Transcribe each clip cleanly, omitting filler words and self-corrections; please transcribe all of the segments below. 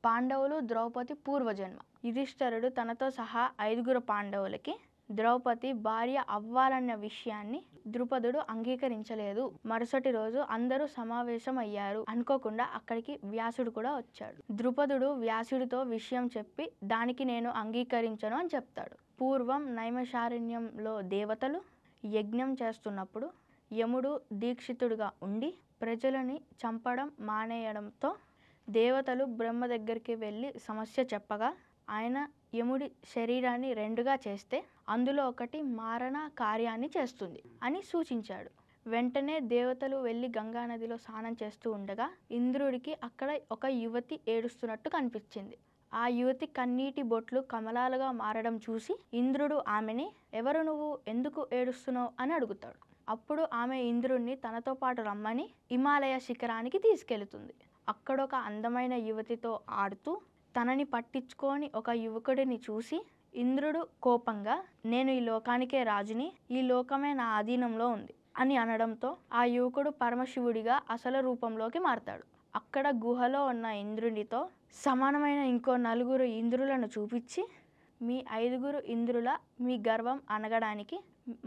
పాండవులు ద్రౌపది పూర్వజన్మ. యుధిష్ఠిరుడు తనతో సహా 5గురు పాండవులకి ద్రౌపది భార్య అవ్వాలన్న విషయాన్ని ద్రుపదుడు అంగీకరించలేదు. మరుసటి రోజు అందరూ సమావేశం అయ్యారు. అనుకోకుండా అక్కడికి వ్యాసుడు కూడా వచ్చాడు. ద్రుపదుడు వ్యాసుడితో విషయం చెప్పి దానికి నేను అంగీకరించను అని చెప్తాడు. పూర్వం నైమిషారణ్యంలో దేవతలు యజ్ఞం చేస్తున్నప్పుడు యముడు దీక్షితుడుగా ఉండి ప్రజలని చంపడం మానేయడంతో దేవతలు బ్రహ్మ దగ్గరికి వెళ్ళి సమస్య చెప్పగా ఆయన యముడి శరీరాన్ని రెండుగా చేస్తే అందులో ఒకటి మారణ కార్యాన్ని చేస్తుంది అని సూచించాడు. వెంటనే దేవతలు వెళ్ళి గంగానదిలో స్నానం చేస్తూ ఉండగా ఇంద్రుడికి అక్కడ ఒక యువతి ఏడుస్తున్నట్టు కనిపించింది. ఆ యువతి కన్నీటి బొట్లు కమలాలుగా మారడం చూసి ఇంద్రుడు ఆమెని ఎవరు నువ్వు, ఎందుకు ఏడుస్తున్నావు అని అడుగుతాడు. అప్పుడు ఆమె ఇంద్రుడిని తనతో పాటు రమ్మని హిమాలయ శిఖరానికి తీసుకెళ్తుంది. అక్కడొక అందమైన యువతితో ఆడుతూ తనని పట్టించుకొని ఒక యువకుడిని చూసి ఇంద్రుడు కోపంగా నేను ఈ లోకానికే రాజుని, ఈ లోకమే నా ఆధీనంలో ఉంది అని అనడంతో ఆ యువకుడు పరమశివుడిగా అసలు రూపంలోకి మారతాడు. అక్కడ గుహలో ఉన్న ఇంద్రునితో సమానమైన ఇంకో 4 ఇంద్రులను చూపించి మీ 5గురు ఇంద్రుల మీ గర్వం అనగడానికి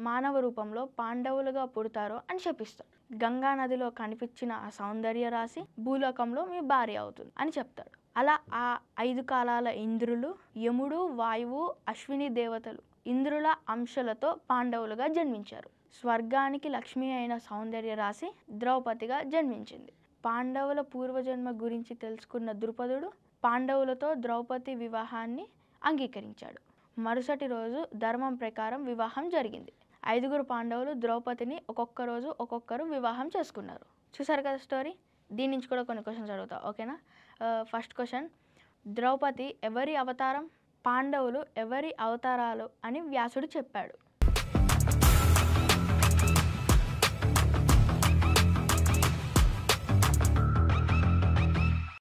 మానవ రూపంలో పాండవులుగా పుడతారు అని చెప్పిస్తాడు. గంగా నదిలో కనిపించిన ఆ సౌందర్య రాశి భూలోకంలో మీ భార్య అవుతుంది అని చెప్తాడు. అలా ఆ 5 కాలాల ఇంద్రులు యముడు, వాయువు, అశ్విని దేవతలు ఇంద్రుల అంశలతో పాండవులుగా జన్మించారు. స్వర్గానికి లక్ష్మి అయిన సౌందర్య రాశి ద్రౌపదిగా జన్మించింది. పాండవుల పూర్వజన్మ గురించి తెలుసుకున్న ద్రుపదుడు పాండవులతో ద్రౌపది వివాహాన్ని అంగీకరించాడు. మరుసటి రోజు ధర్మం ప్రకారం వివాహం జరిగింది. 5గురు పాండవులు ద్రౌపదిని ఒక్కొక్కరు వివాహం చేసుకున్నారు. చూసారు కదా స్టోరీ. దీని నుంచి కూడా కొన్ని క్వశ్చన్స్ అడుగుతా, ఓకేనా? ఫస్ట్ క్వశ్చన్, ద్రౌపది ఎవరి అవతారం? పాండవులు ఎవరి అవతారాలు అని వ్యాసుడు చెప్పాడు?